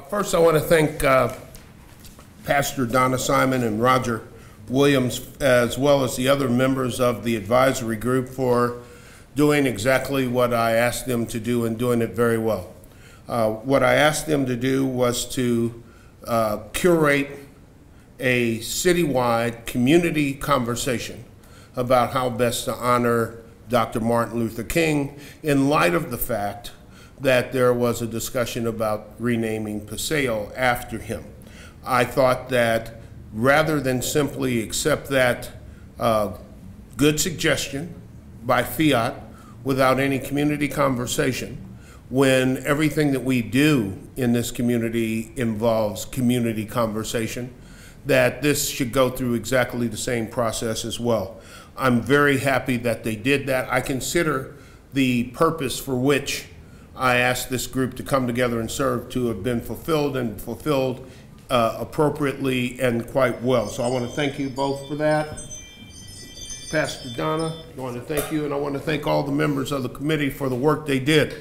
First, I want to thank Pastor Donna Simon and Roger Williams, as well as the other members of the advisory group, for doing exactly what I asked them to do and doing it very well. What I asked them to do was to curate a citywide community conversation about how best to honor Dr. Martin Luther King in light of the fact that there was a discussion about renaming Paseo after him. I thought that rather than simply accept that good suggestion by fiat without any community conversation, when everything that we do in this community involves community conversation, that this should go through exactly the same process as well. I'm very happy that they did that. I consider the purpose for which I asked this group to come together and serve to have been fulfilled, and fulfilled appropriately and quite well. So I want to thank you both for that. Pastor Donna, I want to thank you, and I want to thank all the members of the committee for the work they did.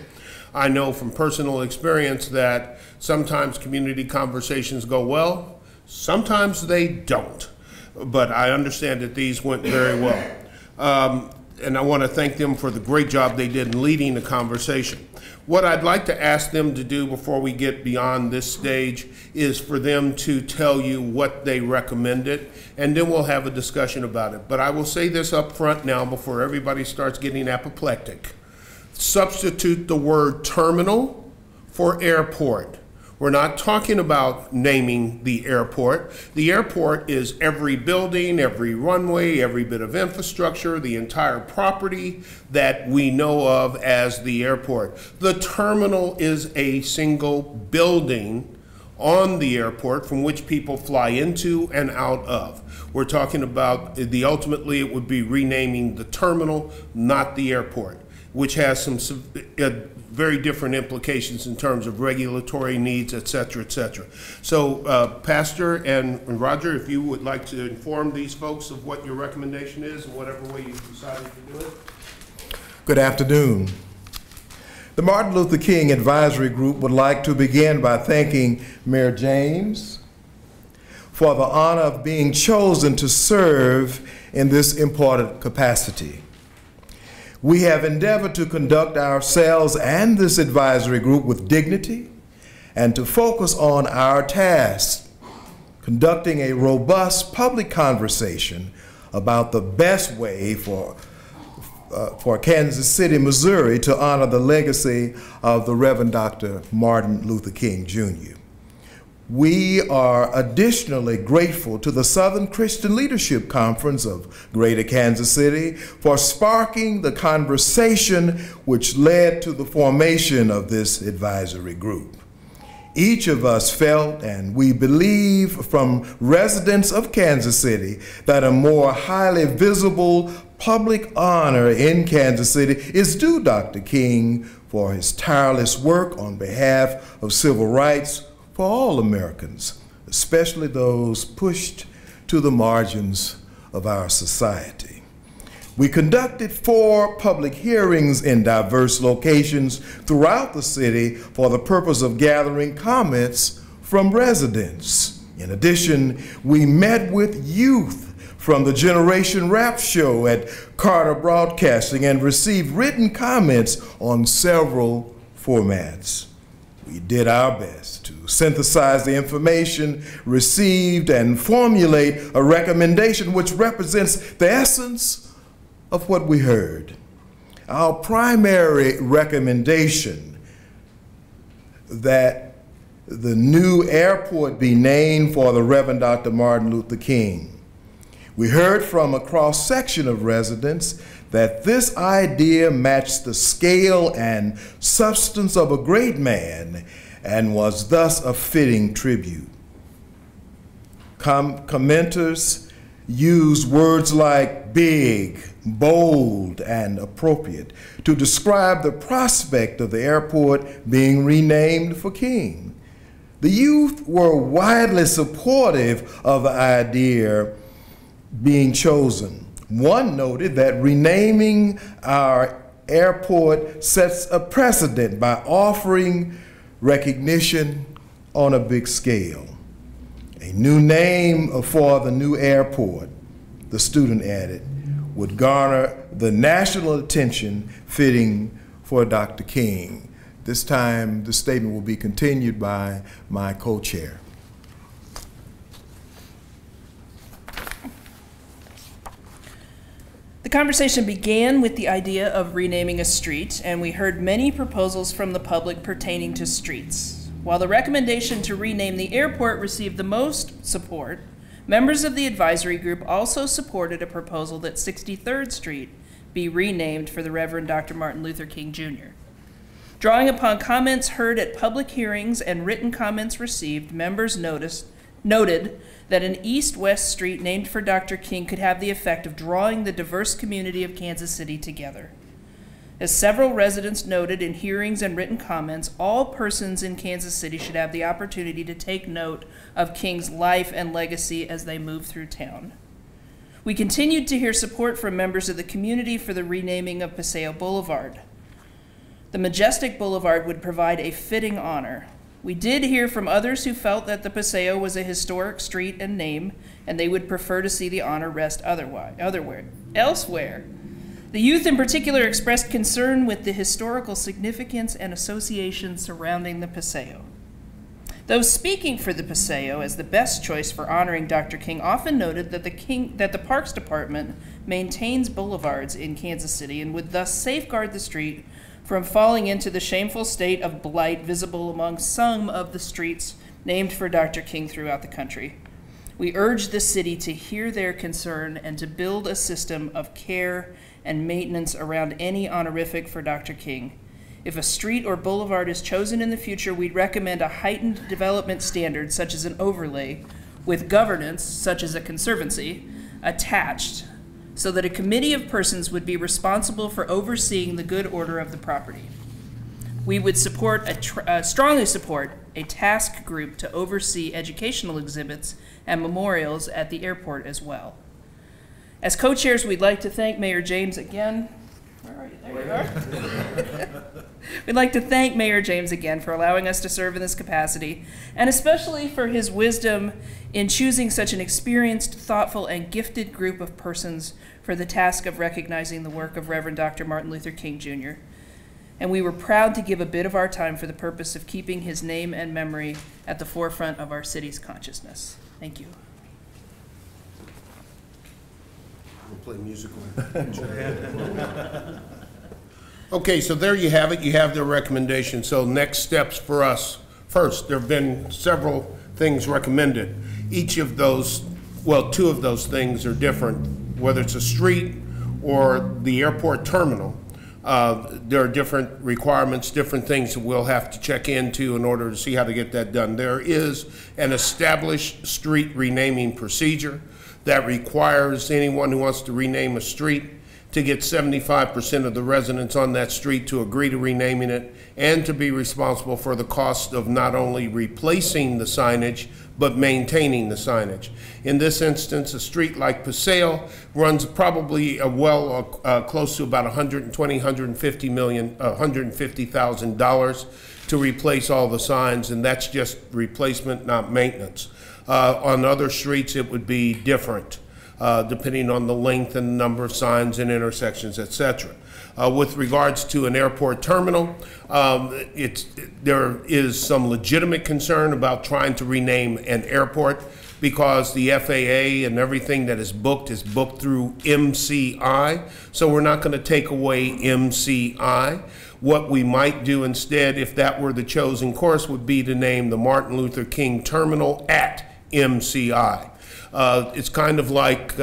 I know from personal experience that sometimes community conversations go well, sometimes they don't, but I understand that these went very well. And I want to thank them for the great job they did in leading the conversation. What I'd like to ask them to do before we get beyond this stage is for them to tell you what they recommended, and then we'll have a discussion about it. But I will say this up front now before everybody starts getting apoplectic. Substitute the word terminal for airport. We're not talking about naming the airport. The airport is every building, every runway, every bit of infrastructure, the entire property that we know of as the airport. The terminal is a single building on the airport from which people fly into and out of. We're talking about ultimately it would be renaming the terminal, not the airport, which has some very different implications in terms of regulatory needs, et cetera, et cetera. So Pastor and Roger, if you would like to inform these folks of what your recommendation is and whatever way you decided to do it. Good afternoon. The Martin Luther King Advisory Group would like to begin by thanking Mayor James for the honor of being chosen to serve in this important capacity. We have endeavored to conduct ourselves and this advisory group with dignity and to focus on our task, conducting a robust public conversation about the best way for Kansas City, Missouri to honor the legacy of the Reverend Dr. Martin Luther King, Jr. We are additionally grateful to the Southern Christian Leadership Conference of Greater Kansas City for sparking the conversation which led to the formation of this advisory group. Each of us felt, and we believe from residents of Kansas City, that a more highly visible public honor in Kansas City is due Dr. King for his tireless work on behalf of civil rights for all Americans, especially those pushed to the margins of our society. We conducted 4 public hearings in diverse locations throughout the city for the purpose of gathering comments from residents. In addition, we met with youth from the Generation Rap show at Carter Broadcasting and received written comments on several formats. We did our best to synthesize the information received and formulate a recommendation which represents the essence of what we heard. Our primary recommendation that the new airport be named for the Reverend Dr. Martin Luther King. We heard from a cross-section of residents that this idea matched the scale and substance of a great man and was thus a fitting tribute. Commenters used words like big, bold, and appropriate to describe the prospect of the airport being renamed for King. The youth were widely supportive of the idea being chosen. One noted that renaming our airport sets a precedent by offering recognition on a big scale. A new name for the new airport, the student added, would garner the national attention fitting for Dr. King. This time, the statement will be continued by my co-chair. The conversation began with the idea of renaming a street, and we heard many proposals from the public pertaining to streets. While the recommendation to rename the airport received the most support, members of the advisory group also supported a proposal that 63rd Street be renamed for the Reverend Dr. Martin Luther King Jr. Drawing upon comments heard at public hearings and written comments received, members noted that an east-west street named for Dr. King could have the effect of drawing the diverse community of Kansas City together. As several residents noted in hearings and written comments, all persons in Kansas City should have the opportunity to take note of King's life and legacy as they move through town. We continued to hear support from members of the community for the renaming of Paseo Boulevard. The majestic boulevard would provide a fitting honor. We did hear from others who felt that the Paseo was a historic street and name, and they would prefer to see the honor rest elsewhere. The youth in particular expressed concern with the historical significance and association surrounding the Paseo. Those speaking for the Paseo as the best choice for honoring Dr. King often noted that the Parks Department maintains boulevards in Kansas City and would thus safeguard the street from falling into the shameful state of blight visible among some of the streets named for Dr. King throughout the country. We urge the city to hear their concern and to build a system of care and maintenance around any honorific for Dr. King. If a street or boulevard is chosen in the future, we'd recommend a heightened development standard, such as an overlay, with governance, such as a conservancy, attached, so that a committee of persons would be responsible for overseeing the good order of the property. We would strongly support a task group to oversee educational exhibits and memorials at the airport as well. As co-chairs, we'd like to thank Mayor James again. Where are you? There you are. We'd like to thank Mayor James again for allowing us to serve in this capacity, and especially for his wisdom in choosing such an experienced, thoughtful, and gifted group of persons for the task of recognizing the work of Reverend Dr. Martin Luther King Jr. And we were proud to give a bit of our time for the purpose of keeping his name and memory at the forefront of our city's consciousness. Thank you. We'll play music. Okay, so there you have it. You have their recommendation. So next steps for us. First, there have been several things recommended. Each of those, well, two of those things are different, whether it's a street or the airport terminal. There are different requirements, different things that we'll have to check into in order to see how to get that done. There is an established street renaming procedure that requires anyone who wants to rename a street to get 75% of the residents on that street to agree to renaming it and to be responsible for the cost of not only replacing the signage, but maintaining the signage. In this instance, a street like Paseo runs probably close to about $150,000 to replace all the signs, and that's just replacement, not maintenance. On other streets, it would be different, depending on the length and number of signs and intersections, etc. With regards to an airport terminal, there is some legitimate concern about trying to rename an airport because the FAA and everything that is booked through MCI, so we're not going to take away MCI. What we might do instead, if that were the chosen course, would be to name the Martin Luther King Terminal at MCI. It's kind of like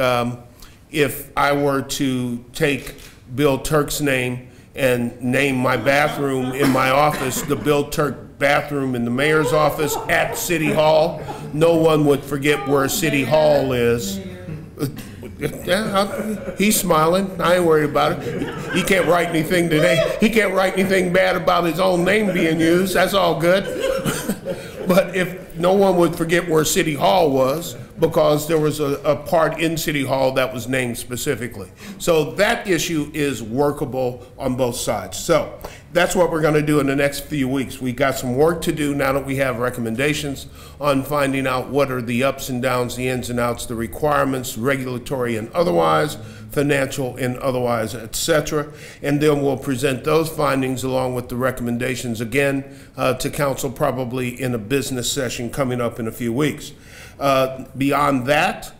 if I were to take Bill Turk's name and name my bathroom in my office the Bill Turk bathroom in the mayor's office at City Hall. No one would forget where City Hall is. He's smiling. I ain't worried about it. He can't write anything today. He can't write anything bad about his own name being used. That's all good. But if no one would forget where City Hall was, because there was a part in City Hall that was named specifically. So that issue is workable on both sides. So That's what we're going to do in the next few weeks. We got some work to do now that we have recommendations on finding out what are the ups and downs, the ins and outs, the requirements, regulatory and otherwise, financial and otherwise, etc. And then we'll present those findings along with the recommendations again to council, probably in a business session coming up in a few weeks. Beyond that,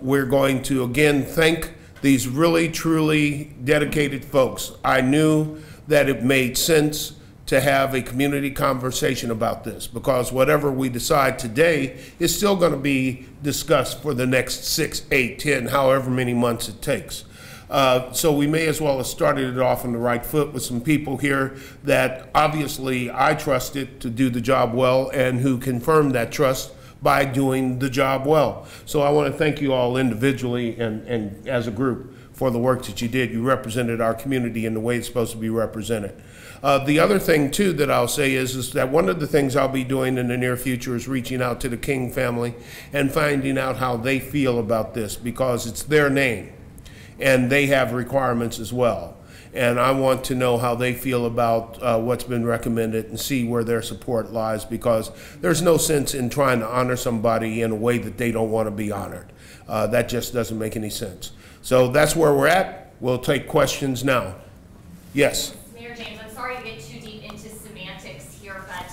we're going to again thank these really, truly dedicated folks. I knew that it made sense to have a community conversation about this, because whatever we decide today is still going to be discussed for the next 6, 8, 10, however many months it takes. So we may as well have started it off on the right foot with some people here that obviously I trusted to do the job well and who confirmed that trust by doing the job well. So I want to thank you all individually and as a group for the work that you did. You represented our community in the way it's supposed to be represented. The other thing too that I'll say is that one of the things I'll be doing in the near future is reaching out to the King family and finding out how they feel about this, because it's their name and they have requirements as well. And I want to know how they feel about what's been recommended and see where their support lies, because there's no sense in trying to honor somebody in a way that they don't want to be honored. That just doesn't make any sense. So that's where we're at. We'll take questions now. Yes? Mayor James, I'm sorry to get too deep into semantics here, but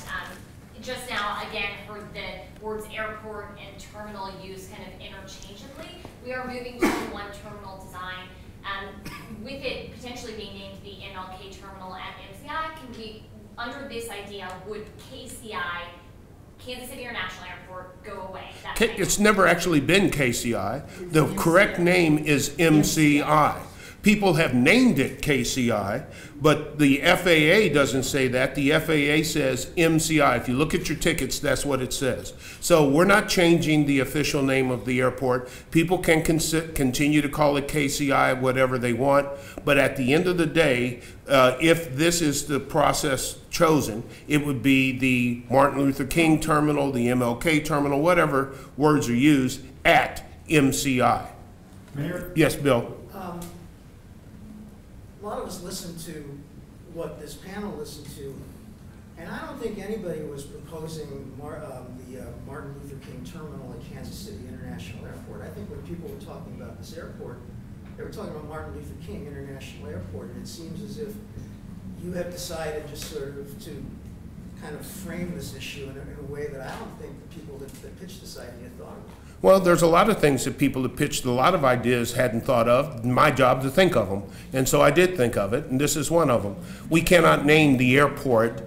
just now, again, heard the words airport and terminal used kind of interchangeably. We are moving to one terminal design. With it potentially being named the MLK terminal at MCI, can we, under this idea, would KCI, Kansas City International Airport, go away? It's never actually been KCI. The correct name is MCI. People have named it KCI, but the FAA doesn't say that. The FAA says MCI. If you look at your tickets, that's what it says. So we're not changing the official name of the airport. People can continue to call it KCI, whatever they want, but at the end of the day, if this is the process chosen, it would be the Martin Luther King terminal, the MLK terminal, whatever words are used, at MCI. Mayor? Yes, Bill? A lot of us listened to what this panel listened to, and I don't think anybody was proposing the Martin Luther King terminal at Kansas City International Airport. I think when people were talking about this airport, they were talking about Martin Luther King International Airport, and it seems as if you have decided just sort of to kind of frame this issue in a way that I don't think the people that pitched this idea thought of. Well, there's a lot of things that people that pitched a lot of ideas hadn't thought of. My job to think of them. And so I did think of it, and this is one of them. We cannot name the airport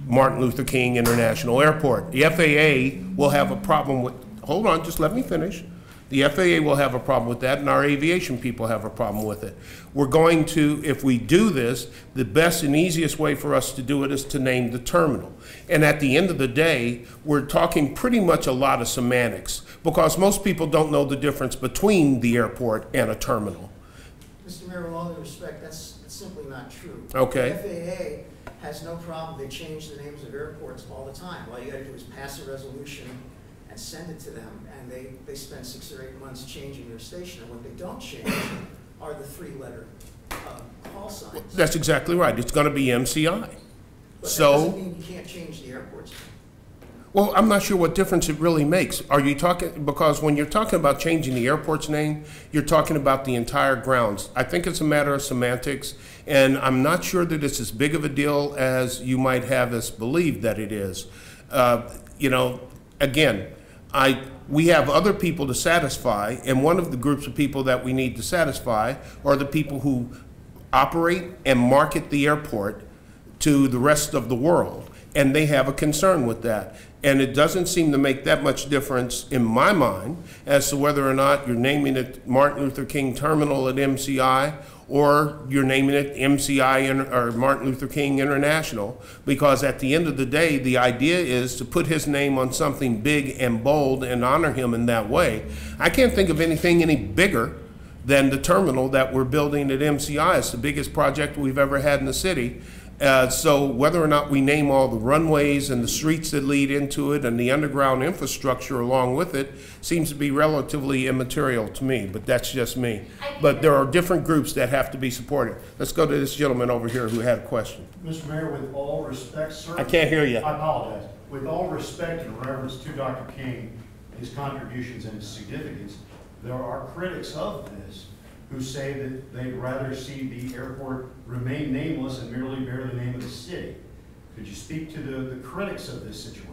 Martin Luther King International Airport. The FAA will have a problem with, hold on, just let me finish. The FAA will have a problem with that, and our aviation people have a problem with it. We're going to, if we do this, the best and easiest way for us to do it is to name the terminal. And at the end of the day, we're talking pretty much a lot of semantics, because most people don't know the difference between the airport and a terminal. Mr. Mayor, with all due respect, that's simply not true. Okay. The FAA has no problem. They change the names of airports all the time. All you got to do is pass a resolution and send it to them, and they spend 6 or 8 months changing their station. And what they don't change are the 3-letter call signs. That's exactly right. It's going to be MCI. But So, that doesn't mean you can't change the airports. well, I'm not sure what difference it really makes. Are you talking, because when you're talking about changing the airport's name, you're talking about the entire grounds. I think it's a matter of semantics, and I'm not sure that it's as big of a deal as you might have us believe that it is. You know, again, we have other people to satisfy, and one of the groups of people that we need to satisfy are the people who operate and market the airport to the rest of the world, and they have a concern with that. And it doesn't seem to make that much difference in my mind as to whether or not you're naming it Martin Luther King Terminal at MCI or you're naming it MCI or Martin Luther King International, because at the end of the day, the idea is to put his name on something big and bold and honor him in that way. I can't think of anything any bigger than the terminal that we're building at MCI. It's the biggest project we've ever had in the city. So whether or not we name all the runways and the streets that lead into it and the underground infrastructure along with it seems to be relatively immaterial to me, but that's just me. But there are different groups that have to be supported. Let's go to this gentleman over here who had a question. Mr. Mayor, with all respect, sir. I can't hear you. I apologize. With all respect and reverence to Dr. King, his contributions and his significance, there are critics of this who say that they'd rather see the airport remain nameless and merely bear the name of the city. Could you speak to the critics of this situation?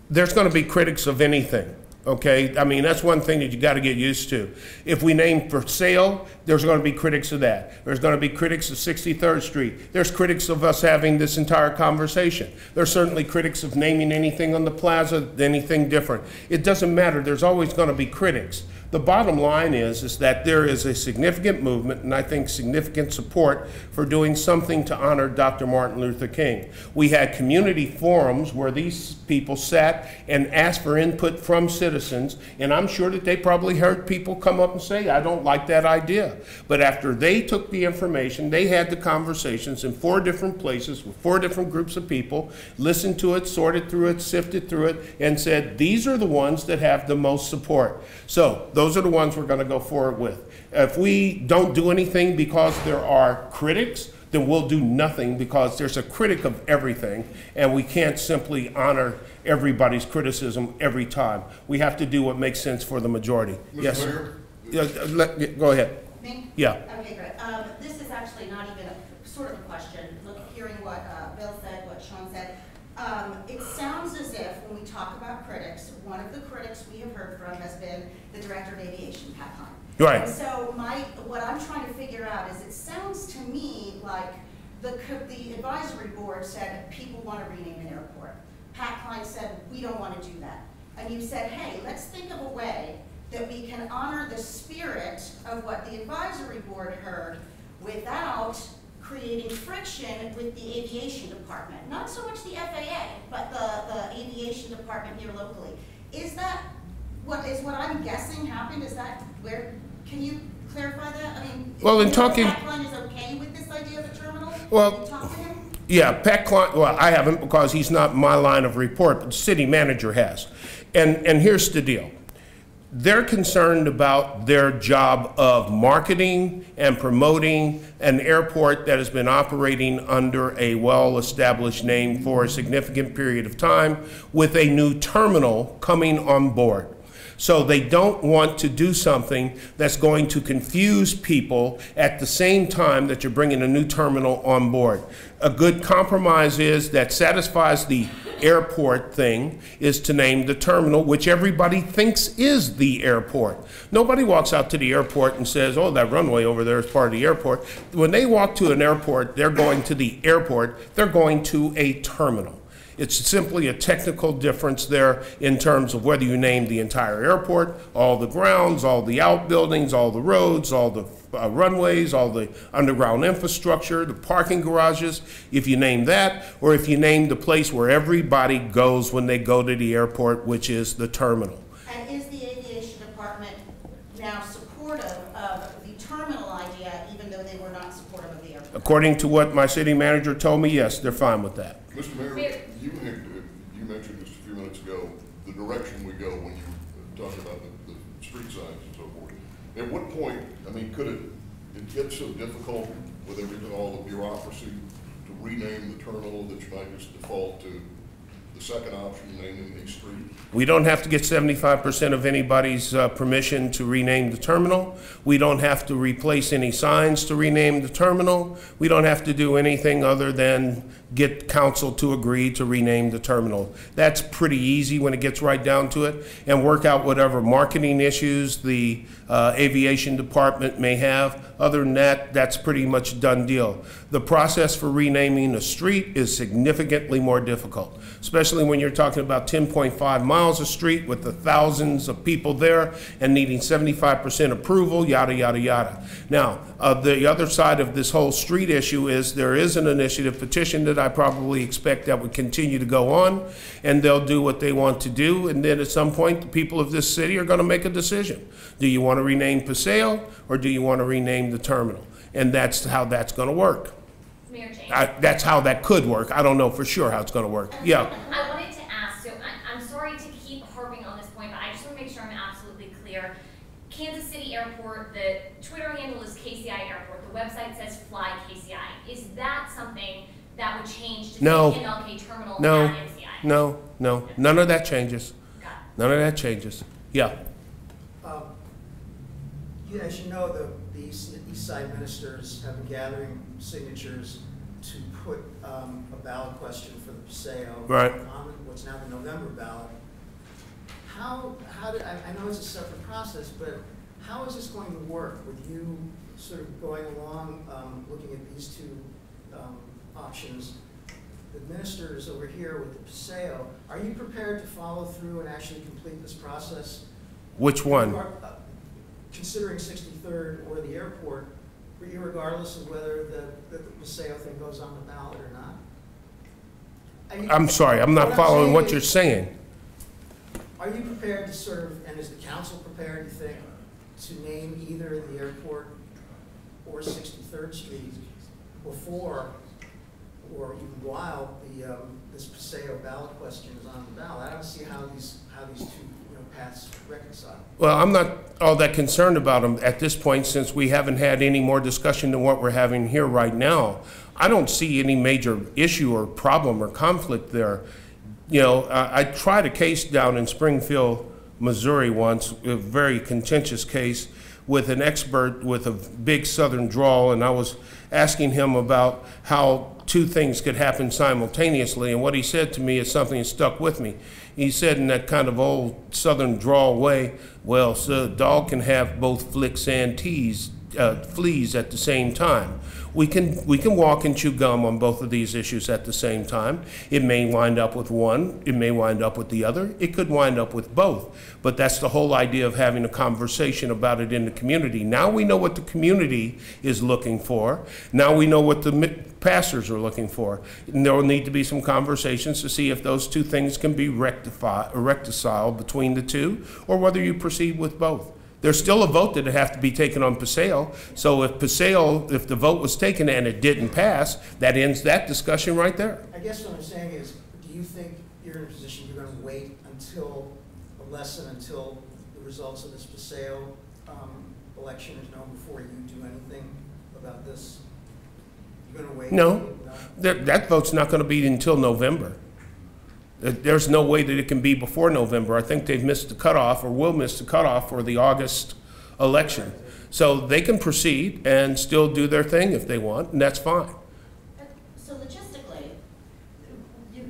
There's going to be critics of anything. Okay, I mean, that's one thing that you got to get used to. If we name for sale, there's going to be critics of that. There's going to be critics of 63rd Street. There's critics of us having this entire conversation. There's certainly critics of naming anything on the plaza, anything different. It doesn't matter. There's always going to be critics. The bottom line is that there is a significant movement, and I think significant support for doing something to honor Dr. Martin Luther King. We had community forums where these people sat and asked for input from citizens, and I'm sure that they probably heard people come up and say, I don't like that idea. But after they took the information, they had the conversations in 4 different places with 4 different groups of people, listened to it, sorted through it, sifted through it, and said, these are the ones that have the most support. So those are the ones we're going to go forward with. If we don't do anything because there are critics, then we'll do nothing because there's a critic of everything, and we can't simply honor everybody's criticism every time. We have to do what makes sense for the majority. Mr. Yes, Mayor? go ahead. Me? Yeah. Okay, great. This is actually not even sort of a question. Look, hearing what Bill said, what Sean said, it sounds as if when we talk about critics, one of the critics we have heard from has been the Director of Aviation, Pat Klein. Right. And so what I'm trying to figure out is it sounds to me like the advisory board said people want to rename an airport. Pat Klein said we don't want to do that. And you said, hey, let's think of a way that we can honor the spirit of what the advisory board heard without creating friction with the aviation department. Not so much the FAA, but the aviation department here locally. Is that what I'm guessing happened? Is that where, can you clarify that? I mean, well, in talking, Pat Klein is okay with this idea of a terminal? Well, Did you talk to him? Yeah, Pat Klein, well, I haven't because he's not my line of report, but the city manager has. And here's the deal. They're concerned about their job of marketing and promoting an airport that has been operating under a well-established name for a significant period of time with a new terminal coming on board. So they don't want to do something that's going to confuse people at the same time that you're bringing a new terminal on board. A good compromise is that satisfies the airport thing is to name the terminal, which everybody thinks is the airport. Nobody walks out to the airport and says, oh, that runway over there is part of the airport. When they walk to an airport, they're going to the airport, they're going to a terminal. It's simply a technical difference there in terms of whether you name the entire airport, all the grounds, all the outbuildings, all the roads, all the runways, all the underground infrastructure, the parking garages, if you name that, or if you name the place where everybody goes when they go to the airport, which is the terminal. And is the aviation department now supportive of the terminal idea, even though they were not supportive of the airport? According to what my city manager told me, yes, they're fine with that. Mr. Mayor, you mentioned just a few minutes ago the direction we go when you talk about the street signs and so forth. At what point, I mean, could it get so difficult with everything, all the bureaucracy, to rename the terminal that you might just default to the second option, naming the street? We don't have to get 75% of anybody's permission to rename the terminal. We don't have to replace any signs to rename the terminal. We don't have to do anything other than get council to agree to rename the terminal. That's pretty easy when it gets right down to it, and work out whatever marketing issues the aviation department may have. Other than that, that's pretty much a done deal. The process for renaming a street is significantly more difficult, especially when you're talking about 10.5 miles of street with the thousands of people there and needing 75% approval, yada, yada, yada. Now, the other side of this whole street issue is there is an initiative petition that I probably expect that would continue to go on, and they'll do what they want to do, and then at some point the people of this city are going to make a decision. Do you want to rename Paseo or do you want to rename the terminal? And that's how that's going to work. Mayor James. That's how that could work. I don't know for sure how it's going to work. Yeah. I wanted to ask, so I'm sorry to keep harping on this point, but I just want to make sure I'm absolutely clear. Kansas City Airport, the Twitter handle is KCI Airport. The website says Fly KCI. Is that something that would change to No. say MLK Terminal No. at MCI? No, no, none of that changes. Got it. None of that changes. Yeah. As you know, the East Side ministers have been gathering signatures to put a ballot question for the Paseo Right. on what's now the November ballot. How did, I know it's a separate process, but how is this going to work with you sort of going along, looking at these two options? The ministers over here with the Paseo, are you prepared to follow through and actually complete this process? Which one? Considering 63rd or the airport, regardless of whether the Paseo thing goes on the ballot or not? I mean, I'm sorry, I'm not what following saying what is, you're saying. Are you prepared to sort of, and is the council prepared, you think, to name either the airport or 63rd Street before or even while this Paseo ballot question is on the ballot? I don't see how these two paths reconcile. Well, I'm not all that concerned about them at this point since we haven't had any more discussion than what we're having here right now. I don't see any major issue or problem or conflict there. You know, I tried a case down in Springfield, Missouri once, a very contentious case with an expert with a big southern drawl, and I was asking him about how two things could happen simultaneously, and what he said to me is something that stuck with me. He said in that kind of old southern drawl way, well, so a dog can have both flicks and fleas at the same time. We can walk and chew gum on both of these issues at the same time. It may wind up with one, it may wind up with the other, it could wind up with both. But that's the whole idea of having a conversation about it in the community. Now we know what the community is looking for. Now we know what the pastors are looking for. And there will need to be some conversations to see if those two things can be reconciled between the two, or whether you proceed with both. There's still a vote that would have to be taken on Paseo. So if the vote was taken and it didn't pass, that ends that discussion right there. I guess what I'm saying is, do you think you're in a position you're going to wait until the results of this Paseo election is known before you do anything about this? You're going to wait? No, that vote's not going to be until November. There's no way that it can be before November. I think they've missed the cutoff or will miss the cutoff for the August election. So they can proceed and still do their thing if they want, and that's fine. So logistically,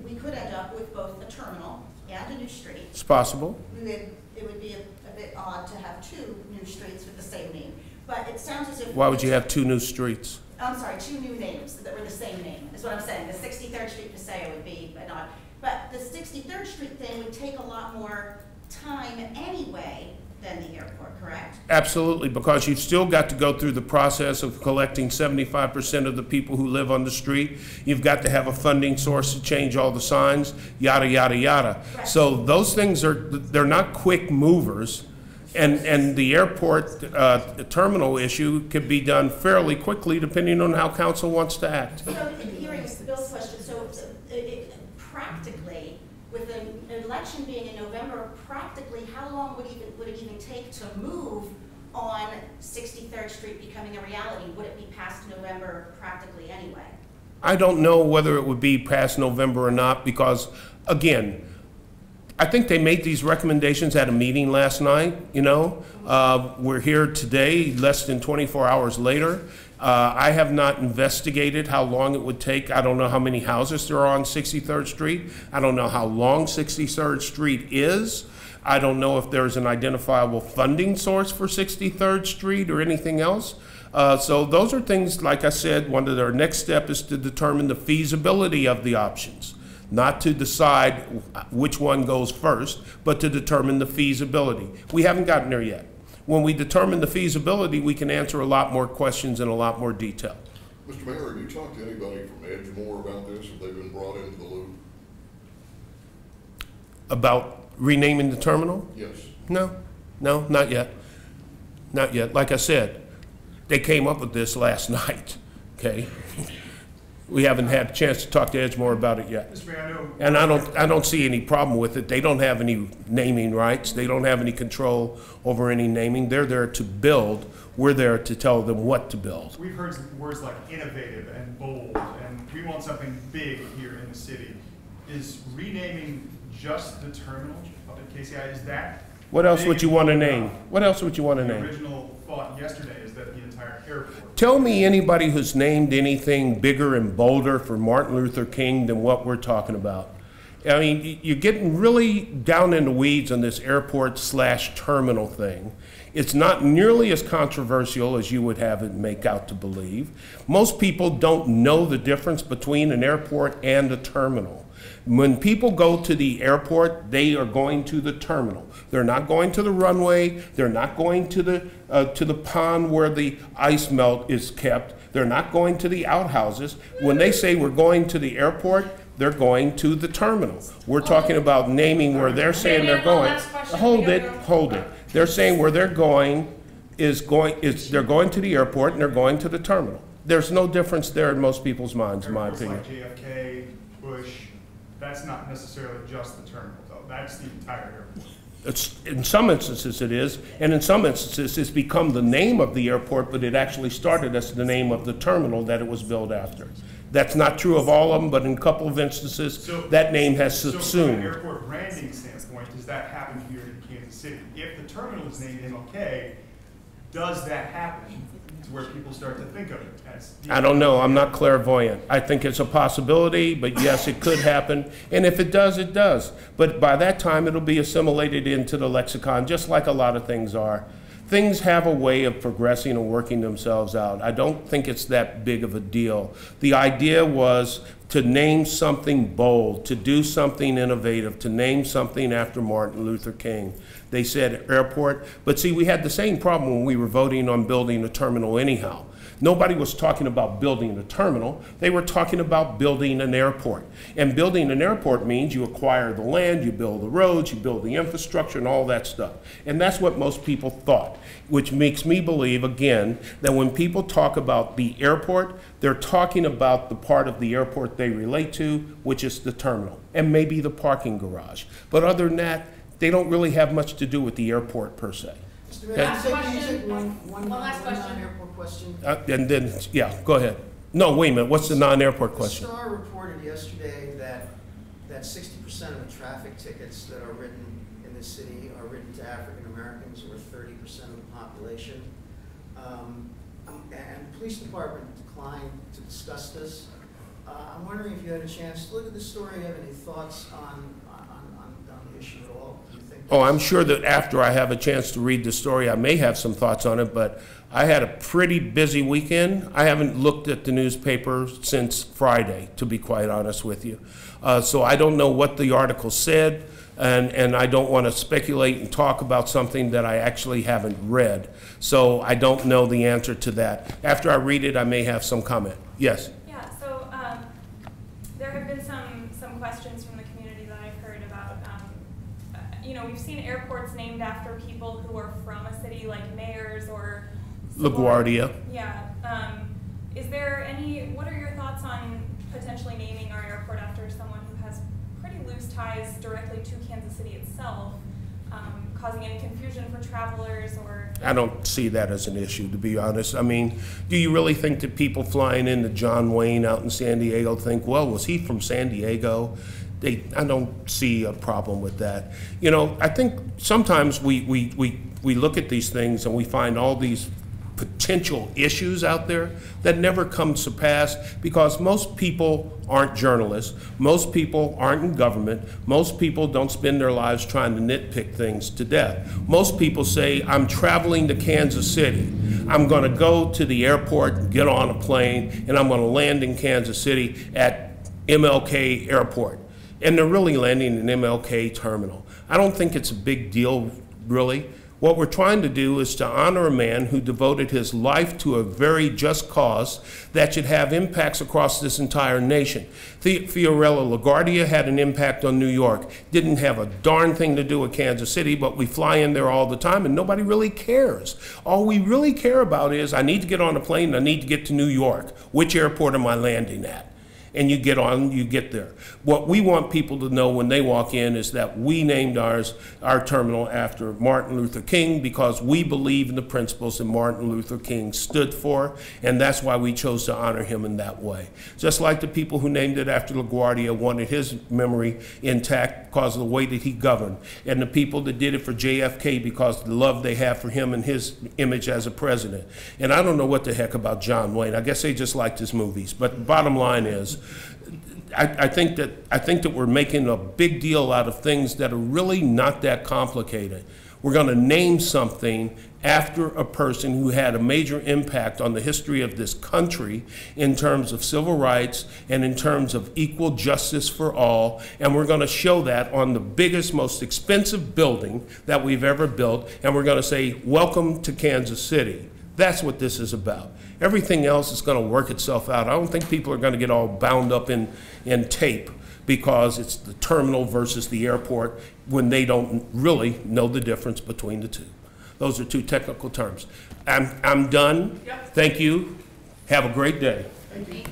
we could end up with both a terminal and a new street. It's possible. It would be a bit odd to have two new streets with the same name, but it sounds as if... Why would you have two new streets? I'm sorry, two new names that were the same name, is what I'm saying. The 63rd Street Paseo would be an odd... But the 63rd Street thing would take a lot more time anyway than the airport, correct? Absolutely, because you've still got to go through the process of collecting 75% of the people who live on the street. You've got to have a funding source to change all the signs, yada, yada, yada. Right. So those things they're not quick movers. And the airport terminal issue could be done fairly quickly depending on how council wants to act. So hearing Bill's question, practically, with an election being in November, practically, how long would it even take to move on 63rd Street becoming a reality? Would it be past November practically anyway? I don't know whether it would be past November or not because, again, I think they made these recommendations at a meeting last night, you know. We're here today, less than 24 hours later. I have not investigated how long it would take. I don't know how many houses there are on 63rd Street. I don't know how long 63rd Street is. I don't know if there's an identifiable funding source for 63rd Street or anything else. So those are things, like I said, one of their next step is to determine the feasibility of the options. Not to decide which one goes first, but to determine the feasibility. We haven't gotten there yet. When we determine the feasibility, we can answer a lot more questions in a lot more detail. Mr. Mayor, have you talked to anybody from Edgemore about this? Have they been brought into the loop? About renaming the terminal? Yes. No, not yet. Not yet. Like I said, they came up with this last night, okay? We haven't had a chance to talk to Edgemore about it yet. Mr. Mayor, I know. And I don't see any problem with it. They don't have any naming rights. They don't have any control over any naming. They're there to build. We're there to tell them what to build. We've heard words like innovative and bold, and we want something big here in the city. Is renaming just the terminal up at KCI, is that? What else would you want to big name? enough? What else would you want to The name? original thought yesterday is that the entire airport. Tell me anybody who's named anything bigger and bolder for Martin Luther King than what we're talking about. I mean, you're getting really down in the weeds on this airport/terminal thing. It's not nearly as controversial as you would have it make out to believe. Most people don't know the difference between an airport and a terminal. When people go to the airport, they are going to the terminal. They're not going to the runway. They're not going to the pond where the ice melt is kept. They're not going to the outhouses. When they say we're going to the airport, they're going to the terminal. We're talking about naming where they're saying they're going. Hold it. They're saying where they're going is they're going to the airport and they're going to the terminal. There's no difference there in most people's minds, in my opinion. Airports like JFK, Bush, that's not necessarily just the terminal, though. That's the entire airport. In some instances it is, and in some instances it's become the name of the airport, but it actually started as the name of the terminal that it was built after. That's not true of all of them, but in a couple of instances, that name has So from subsumed. an airport branding standpoint, does that happen here in Kansas City? If the terminal is named MLK, does that happen to where people start to think of it as? I don't know, I'm not clairvoyant. I think it's a possibility, but yes, it could happen. And if it does, it does. But by that time, it'll be assimilated into the lexicon, just like a lot of things are. Things have a way of progressing and working themselves out. I don't think it's that big of a deal. The idea was to name something bold, to do something innovative, to name something after Martin Luther King. They said airport, but see, we had the same problem when we were voting on building a terminal anyhow. Nobody was talking about building a terminal. They were talking about building an airport. And building an airport means you acquire the land, you build the roads, you build the infrastructure and all that stuff. And that's what most people thought, which makes me believe, again, that when people talk about the airport, they're talking about the part of the airport they relate to, which is the terminal, and maybe the parking garage. But other than that, they don't really have much to do with the airport per se. Mr. Mayor, Last question. one last question. non-airport question. And then, yeah, go ahead. No, wait a minute, what's the non-airport The question? Star reported yesterday that 60% of the traffic tickets that are written in the city are written to African Americans, or 30% of the population. And the police department declined to discuss this. I'm wondering if you had a chance to look at the story. Have any thoughts on the issue at all? Do you think? Oh, I'm sure that after I have a chance to read the story, I may have some thoughts on it, but I had a pretty busy weekend. I haven't looked at the newspaper since Friday, to be quite honest with you. So I don't know what the article said, and I don't want to speculate and talk about something that I actually haven't read. So I don't know the answer to that. After I read it, I may have some comment. Yes? Yeah, so there have been some questions from the community that I've heard about, you know, we've seen airports named after people who are from a city, like mayors or LaGuardia. Yeah. Is there what are your thoughts on potentially naming our airport after someone who has pretty loose ties directly to Kansas City itself, causing any confusion for travelers or? I don't see that as an issue, to be honest. I mean, do you really think that people flying into John Wayne out in San Diego think, well, was he from San Diego? I don't see a problem with that. You know, I think sometimes we look at these things and we find all these potential issues out there that never come to pass because most people aren't journalists, most people aren't in government, most people don't spend their lives trying to nitpick things to death. Most people say, I'm traveling to Kansas City. I'm going to go to the airport, get on a plane, and I'm going to land in Kansas City at MLK Airport. And they're really landing in MLK Terminal. I don't think it's a big deal, really. What we're trying to do is to honor a man who devoted his life to a very just cause that should have impacts across this entire nation. Fiorello LaGuardia had an impact on New York. Didn't have a darn thing to do with Kansas City, but we fly in there all the time and nobody really cares. All we really care about is I need to get on a plane and I need to get to New York. Which airport am I landing at? and you get there. What we want people to know when they walk in is that we named our terminal after Martin Luther King because we believe in the principles that Martin Luther King stood for, and that's why we chose to honor him in that way. Just like the people who named it after LaGuardia wanted his memory intact because of the way that he governed, and the people that did it for JFK because of the love they have for him and his image as a president. And I don't know what the heck about John Wayne. I guess they just liked his movies. But the bottom line is, I think that we're making a big deal out of things that are really not that complicated. We're going to name something after a person who had a major impact on the history of this country in terms of civil rights and in terms of equal justice for all, and we're going to show that on the biggest, most expensive building that we've ever built, and we're going to say, welcome to Kansas City. That's what this is about. Everything else is going to work itself out. I don't think people are going to get all bound up in tape because it's the terminal versus the airport when they don't really know the difference between the two. Those are two technical terms. I'm done. Yep. Thank you. Have a great day. Thank you.